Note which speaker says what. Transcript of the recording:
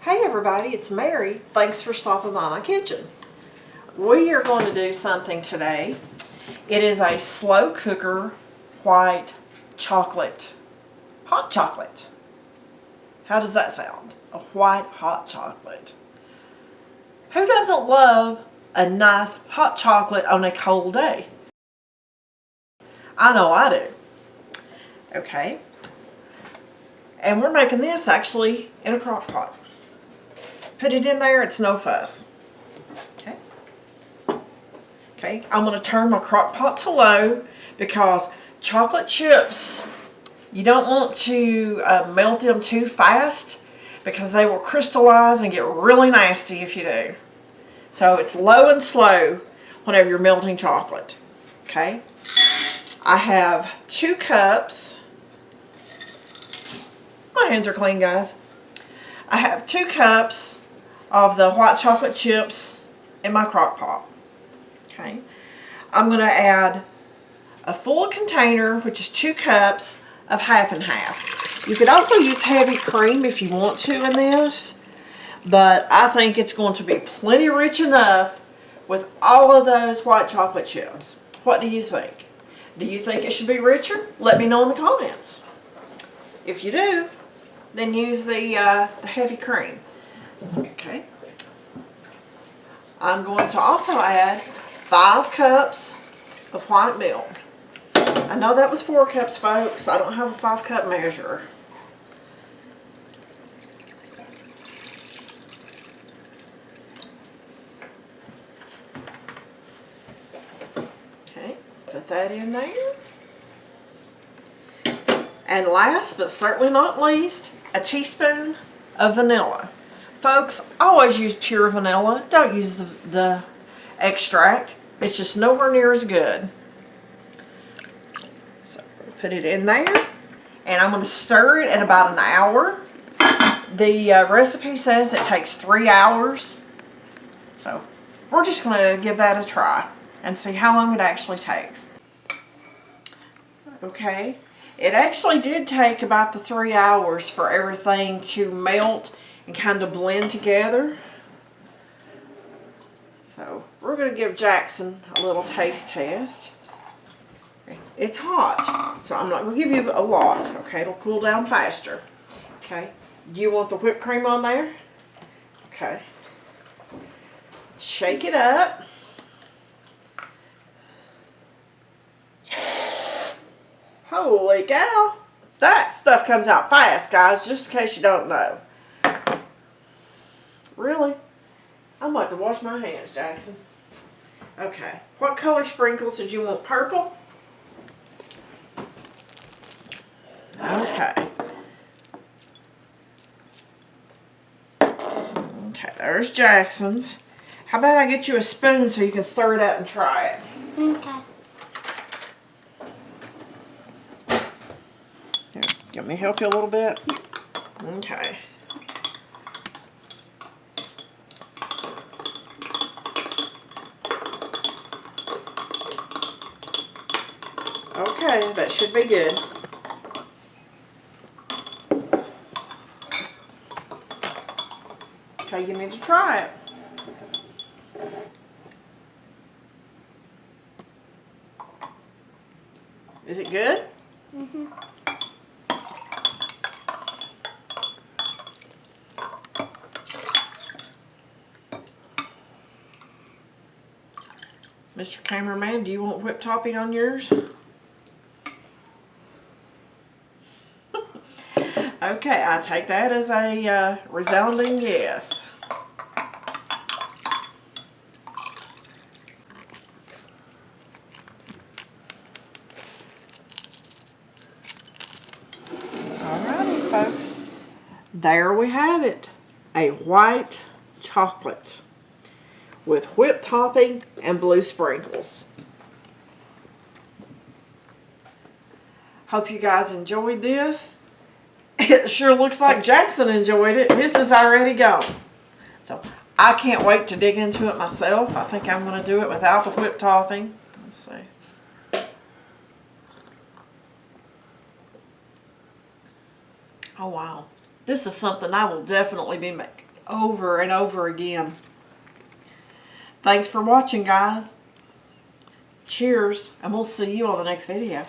Speaker 1: Hey everybody, it's Mary. Thanks for stopping by my kitchen. We are going to do something today. It is a slow cooker white chocolate. Hot chocolate. How does that sound? A white hot chocolate. Who doesn't love a nice hot chocolate on a cold day? I know I do. Okay. And we're making this actually in a crock pot. Put it in there, it's no fuss. Okay. Okay, I'm going to turn my crock pot to low because chocolate chips, you don't want to melt them too fast because they will crystallize and get really nasty if you do. So it's low and slow whenever you're melting chocolate. Okay. I have 2 cups. My hands are clean, guys. I have 2 cups of the white chocolate chips in my crock pot. Okay. I'm going to add a full container, which is 2 cups of half and half. You could also use heavy cream if you want to in this, but I think it's going to be plenty rich enough with all of those white chocolate chips. What do you think? Do you think it should be richer? Let me know in the comments. If you do, then use the heavy cream. Okay. I'm going to also add 5 cups of white milk. I know that was 4 cups, folks. I don't have a 5-cup measure. Okay, let's put that in there. And last but certainly not least, a teaspoon of vanilla. Folks, always use pure vanilla. Don't use the extract. It's just nowhere near as good. So put it in there. And I'm going to stir it in about an hour. The recipe says it takes 3 hours. So we're just going to give that a try and see how long it actually takes. Okay. It actually did take about the 3 hours for everything to melt and kind of blend together. So we're going to give Jackson a little taste test. It's hot, so I'm not going to give you a lot. Okay, it'll cool down faster. Okay, do you want the whipped cream on there? Okay. Shake it up. Holy cow! That stuff comes out fast, guys, just in case you don't know. Really? I'm about to wash my hands, Jackson. Okay. What color sprinkles did you want? Purple? Okay. Okay, there's Jackson's. How about I get you a spoon so you can stir it up and try it?
Speaker 2: Okay.
Speaker 1: Here, let me help you a little bit. Okay. Okay, that should be good. Okay, you need to try it. Is it good?
Speaker 2: Mm-hmm.
Speaker 1: Mr. Cameraman, do you want whipped topping on yours? Okay, I take that as a resounding yes. Alrighty, folks. There we have it. A white chocolate with whipped topping and blue sprinkles. Hope you guys enjoyed this. It sure looks like Jackson enjoyed it. This is already gone. So I can't wait to dig into it myself. I think I'm going to do it without the whipped topping. Let's see. Oh wow. This is something I will definitely be making. over and over again. Thanks for watching, guys. Cheers, and we'll see you on the next video.